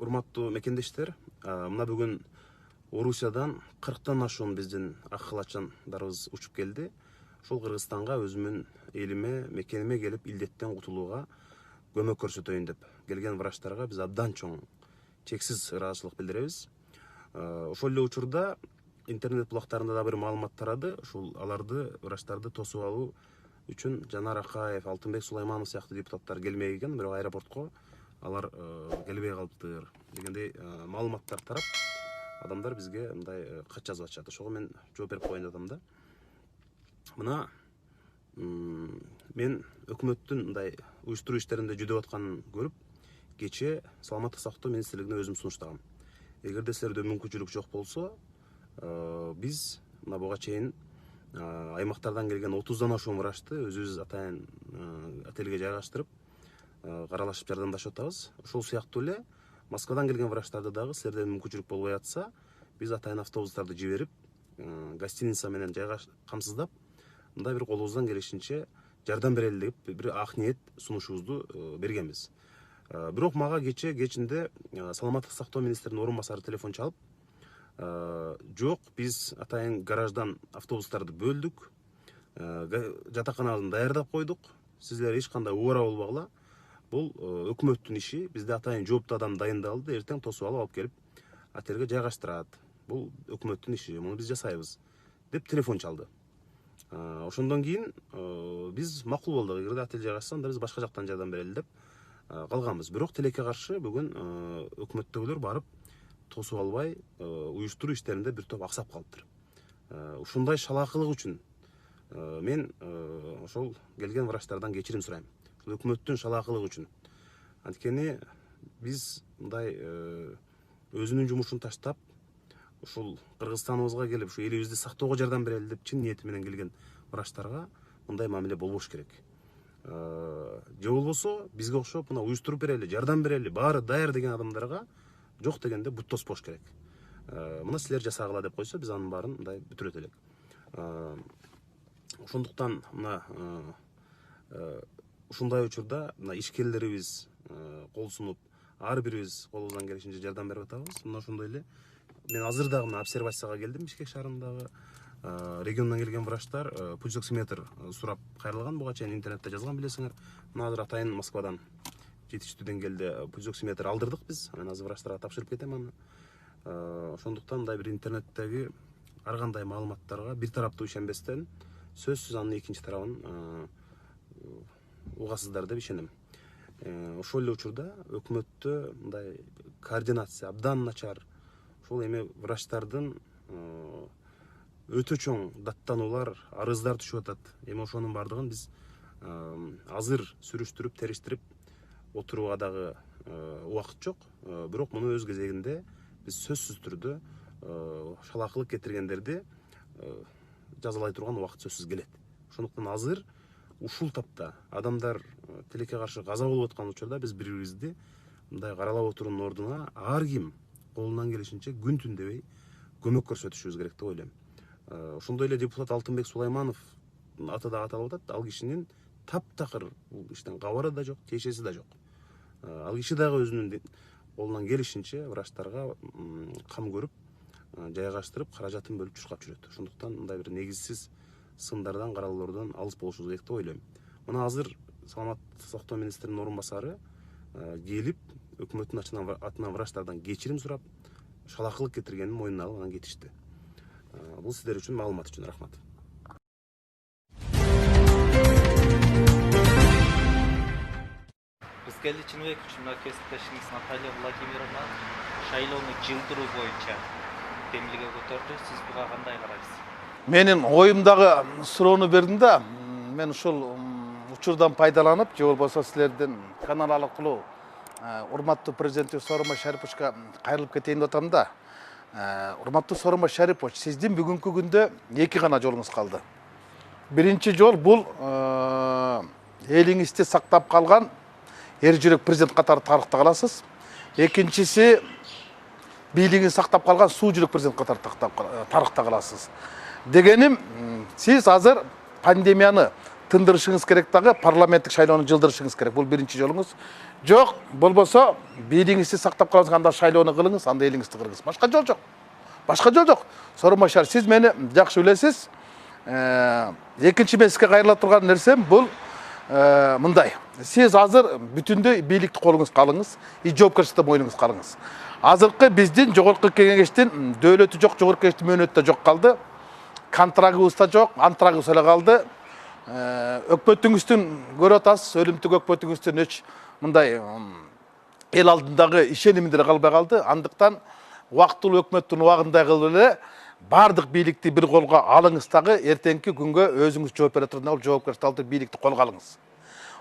Урматтуу мекендештер, мына бүгүн Орусиядан 40тан ашуун биздин ак халатчандарыбыз учуп келди. Ошол Кыргызстанга өзүмүн элиме, мекениме келип илдеттен кутулууга көмөк көрсөтөйүн деп келген врачтарга биз абдан чоң чексиз ыраазычылык билдиребиз. Ошол эле учурда интернет булактарында да бир маалымат тарады. Ушул аларды, врачтарды тосуп алуу үчүн Жанар Акаев, Алтынбек Сулайманов сыяктуу депутаттар келмей экен, бирок аэропортко алар келбей калыптыр дегендей маалыматтар тарап, адамдар бизге мындай кат жазып атышат. Ошого мен жооп берип коеюн деп атам да. Мына мен өкмөттүн мындай уюштуруу иштеринде жүдөп атканын көрүп, кече Саламаттык сактоо министрлигине өзүм сунуштагам. Эгерде силерде мүмкүнчүлүк жок болсо, биз мына буга чейин аймактардан келген 30дан ашуун врачты өзүбүз атайын отелге жайгаштырып, каралашып жардамдашып атабыз. Ошол сыяктуу эле Москвадан келген врачтарды дагы силерде мүмкүнчүлүк болбой атса, биз атайын автобустарды жиберип, гостиница менен камсыздап, мындай бир колубуздан келишинче жардам берели деп бир ак ниет сунушубузду бергенбиз. Бирок мага кечинде Саламаттык сактоо министринин орун басары телефон чалып, жок, биз атайын гараждан автобустарды бөлдүк, жатаканабызды даярдап койдук, сиздер эч кандай убара болбогула. Бул өкмөттүн иши, бизде атайын жооптуу адам дайындалды, эртең тосуп алып келип отелге жайгаштырат. Бул өкмөттүн иши, муну биз жасайбыз деп телефон чалды. Ошондон кийин биз макул болдук, эгерде отель жайгашса, анда биз башка жактан жардам берели деп калганбыз. Бирок тилекке каршы бүгүн өкмөттөгүлөр барып тосуп албай, уюштуруу иштеринде бир топ аксап калыптыр. Ушундай шалаакылык үчүн мен ошол келген врачтардан кечирим сурайм. Өкмөттүн шалаакылыгы үчүн. Анткени биз мындай өзүнүн жумушун таштап, ушул Кыргызстаныбызга келип, ушу элибизди сактоого жардам берели деп чын ниети менен келген врачтарга мындай мамиле болбош керек. Же болбосо бизге окшоп мына уюштуруп берели, жардам берели, баары даяр деген адамдарга жок дегенде бут тоспош керек. Мына силер жасагыла деп койсо, биз анын баарын мындай бүтүрөт элек. Ошондуктан мына ушундай учурда мына ишкерлерибиз кол сунуп, ар бирибиз колубуздан келишинче жардам берип атабыз. Мына ошондой эле мен азыр дагы мына обсервацияга келдим, Бишкек шаарындагы региондон келген врачтар пульсоксиметр сурап кайрылган, буга чейин интернетте жазган билесиңер. Мына азыр атайын Москвадан жетиштүү деңгээлде пульсоксиметр алдырдык биз. Мен азыр врачтарга тапшырып кетем аны. Ошондуктан мындай бир интернеттеги ар кандай маалыматтарга бир тараптуу ишенбестен, сөзсүз анын экинчи тарабын угасыздар деп ишенем. Ошол эле учурда өкмөттө мындай координация абдан начар. Ошол эми врачтардын өтө чоң даттануулар, арыздар түшүп атат. Эми ошонун бардыгын биз азыр сүрүштүрүп, териштирип отурууга дагы убакыт жок. Бирок муну өз кезегинде биз сөзсүз түрдө шалаакылык кетиргендерди жазалай турган убакыт сөзсүз келет. Ошондуктан азыр ушул тапта адамдар тилекке каршы каза болуп аткан учурда биз бири-бирибизди мындай каралап отуруунун ордуна ар ким колунан келишинче күн түн дебей көмөк көрсөтүшүбүз керек деп ойлойм. Ошондой эле депутат Алтынбек Сулайманов аты да аталып атат. Ал кишинин таптакыр бул иштен кабары да жок, тиешеси да жок. Ал киши дагы өзүнүн колунан келишинче врачтарга кам көрүп, жайгаштырып, каражатын бөлүп чуркап жүрөт. Ошондуктан мындай бир негизсиз сындардан, каралоордон алыс болушубуз керек деп ойлойм. Мына азыр Саламаттык сактоо министринин орун басары келип, өкмөттүн атынан врачтардан кечирим сурап, шалаакылык кетиргенин мойнуна алып анан кетишти. Бул сиздер үчүн маалымат үчүн рахмат. Бизгели Чыныбек үчүн кесиптешиңиз Наталья Владимировна шайлоону жылдыруу боюнча демилге көтөрдү. Сиз буга кандай карайсыз? Менин оюмдагы суроону бердим да, мен ушул учурдан пайдаланып, же болбосо силердин канал аркылуу урматтуу президентибиз Сооронбай Шариповичке кайрылып кетейин деп атам да. Урматтуу Сооронбай Шарипович, сиздин бүгүнкү күндө эки гана жолуңуз калды. Биринчи жол бул элиңизди сактап калган эр жүрөк президент катары тарыхта каласыз. Экинчиси бийлигин сактап калган суу жүрөк президент катары тарыхта каласыз. Дегеним, сиз азыр пандемияны тындырышыңыз керек дагы, парламенттик шайлоону жылдырышыңыз керек. Бул биринчи жолуңуз. Жок, болбосо бийлигиңизди сактап калыңыз, анда шайлоону кылыңыз, анда элиңизди кырыңыз. Башка жол жок. Башка жол жок. Сооронбай шаар, сиз мени жакшы билесиз. Экинчи мен сизге кайрыла турган нерсем бул мындай. Сиз азыр бүтүндөй бийликти колуңузга алыңыз, жоопкерчиликти мойнуңузга алыңыз. Азыркы биздин жогорку кеңештин дөөлөтү жок, жогорку кеңештин мөөнөтү да жок калды. Контрагыбыз да жок, антрагыбыз эле калды. Өкмөтүңүздүн көрүп атасыз, өлүмтүк өкмөтүңүздүн мындай эл алдындагы ишенимди деле калбай калды. Андыктан убактылуу өкмөттүн убагындай кылып эле бардык бийликти бир колго алыңыз дагы, эртеңки күнгө өзүңүз жооп бере турган жоопкерчиликти алып бийликти колго алыңыз.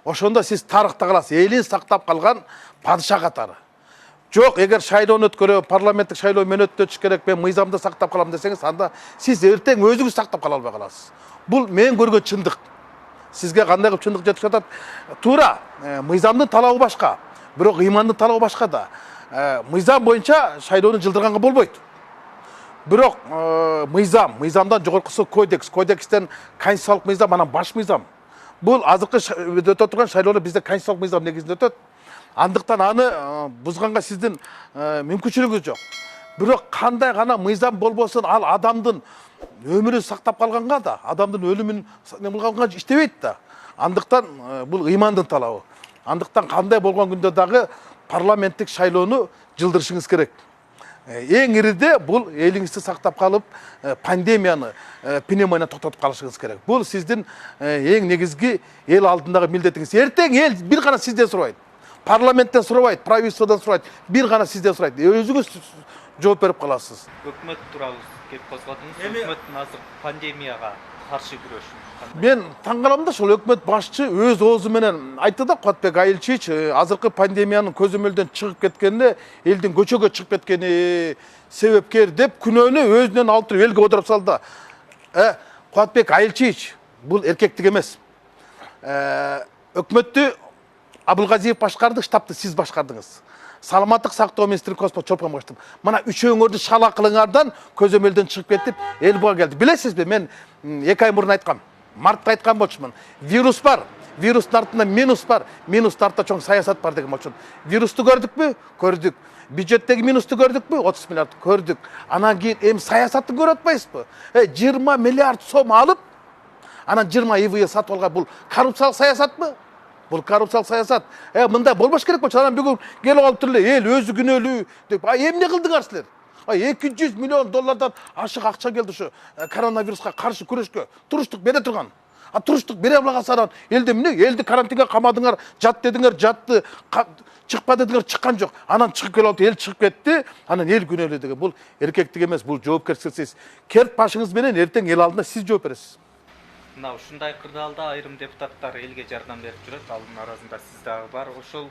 Ошондо сиз тарыхта каласыз, элин сактап калган падыша катары. Жок, эгер шайлоону өткөрө, парламенттик шайлоо мөөнөтү өтүш керек, мен мыйзамды сактап калам десеңиз, анда сиз эртең өзүңүз сактап кала албай каласыз. Бул мен көргөн чындык. Сизге кандай кылып чындык жетип жатат? Туура, мыйзамдын талабы башка, бирок ыймандын талабы башка да. Мыйзам боюнча шайлоону жылдырганга болбойт. Бирок мыйзамдан жогоркусу кодекс, кодекстен конституциялык мыйзам, анан баш мыйзам. Бул азыркы өтө турган шайлоолор бизде конституциялык мыйзам негизинде өтөт. Андыктан аны бузганга сиздин мүмкүнчүлүгүңүз жок. Бирок кандай гана мыйзам болбосун, ал адамдын өмүрүн сактап калганга да, адамдын өлүмүн кылганга иштебейт да. Андыктан бул ыймандын талабы. Андыктан кандай болгон күндө дагы парламенттик шайлоону жылдырышыңыз керек. Эң ириде бул элиңизди сактап калып, пандемияны, пневмонияны токтотуп калышыңыз керек. Бул сиздин эң негизги эл алдындагы милдетиңиз. Эртең эл бир гана сизден сурабайт. Парламенттен сурабайт, правительстводон сурабайт, бир гана сизден сурайт. Өзүңүз жооп берип каласыз. Өкмөт тууралуу кеп козгодуңуз. Өкмөттүн азыр пандемияга каршы күрөшүн. Мен таң калам да, ошол өкмөт башчы өз оозу менен айтты да, Куатбек Айылчиевич, азыркы пандемиянын көзөмөлдөн чыгып кеткенине, элдин көчөгө чыгып кеткени себепкер деп күнөөнү өзүнөн алып туруп элге отуруп салды. Куатбек Айылчиевич, бул эркектик эмес. Өкмөттү Абылгазиев башкарды, штабты сиз башкардыңыз. Саламаттык сактоо министри Коспо Чолпон баштым. Мына үчөөңөрдү шала кылыңардан көзөмөлдөн чыгып кетип, эл буга келди. Билесизби, мен 2 ай мурун айткам. Мартта айткан болчумун. Вирус бар. Вирустун артында минус бар. Минустун артында чоң саясат бар деген болчумун. Вирусту көрдүкпү? Көрдүк. Бюджеттеги минусту көрдүкпү? 30 миллиард көрдүк. Анан кийин эми саясатты көрүп атпайсызбы? 20 миллиард сом алып, анан 20 ИВ сатып алган, бул коррупциялык саясатпы? Бул коррупциялык саясат. Мындай болбош керек болчу. Анан бүгүн келип алып туруп эле эл өзү күнөөлүү деп, эмне кылдыңар силер? 200 миллион доллардан ашык акча келди ушу коронавируска каршы күрөшкө. Туруштук бере турган. Туруштук бере албаган анан элди эмне? Элди карантинге камадыңар, жат дедиңер, жатты, чыкпа дедиңер, чыккан жок. Анан чыгып келип алды, эл чыгып кетти. Анан эл күнөөлүү деген. Бул эркектик эмес, бул жоопкерчиликсиз. Керт башыңыз менен эртең эл алдында сиз жооп бересиз. Мына ушундай кырдаалда айрым депутаттар элге жардам берип жүрөт. Алардын арасында сиз дагы бар. Ошол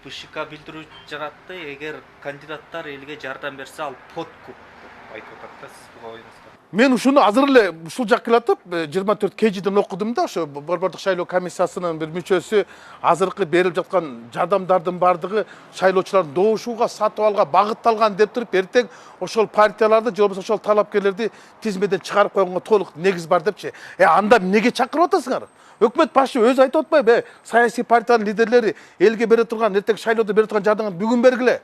БШК билдирүү жаратты. Эгер кандидаттар элге жардам берсе, ал подкуп деп айтып атат да. Сиз буга оюңуз кандай? Мен ушуну азыр эле ушул жак келатып 24 KG'ден окудум да, ошо Борбордук шайлоо комиссиясынын бир мүчөсү азыркы берилип жаткан жардамдардын бардыгы шайлоочулардын добушууга, сатып алууга багытталган деп туруп, эртең ошол партияларды же болбосо ошол талапкерлерди тизмеден чыгарып койгонго толук негиз бар депчи. Анда эмнеге чакырып атасыңар? Өкмөт башчы өзү айтып атпайбы? Саясий партиянын лидерлери элге бере турган, эртең шайлоодо бере турган жардамды бүгүн бергиле.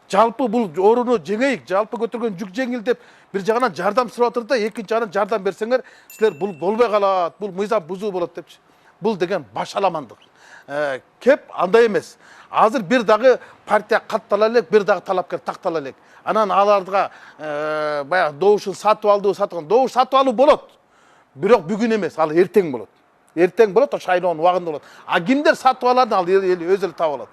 Жалпы бул орууну жеңейик, жалпы көтөргөн жүк жеңил деп бир жагынан жардам сурап атыр да, экинчи жагынан жардам берсеңер, силер бул болбой калат, бул мыйзам бузуу болот депчи. Бул деген башаламандык. Кеп андай эмес. Азыр бир дагы партия каттала элек, бир дагы талапкер тактала элек. Анан аларга баягы добушун сатып алуу, добуш сатып алуу болот. Бирок бүгүн эмес, ал эртең болот. Эртең болот, шайлоонун убагында болот. Кимдер сатып аларын ал эл өзү эле таап алат.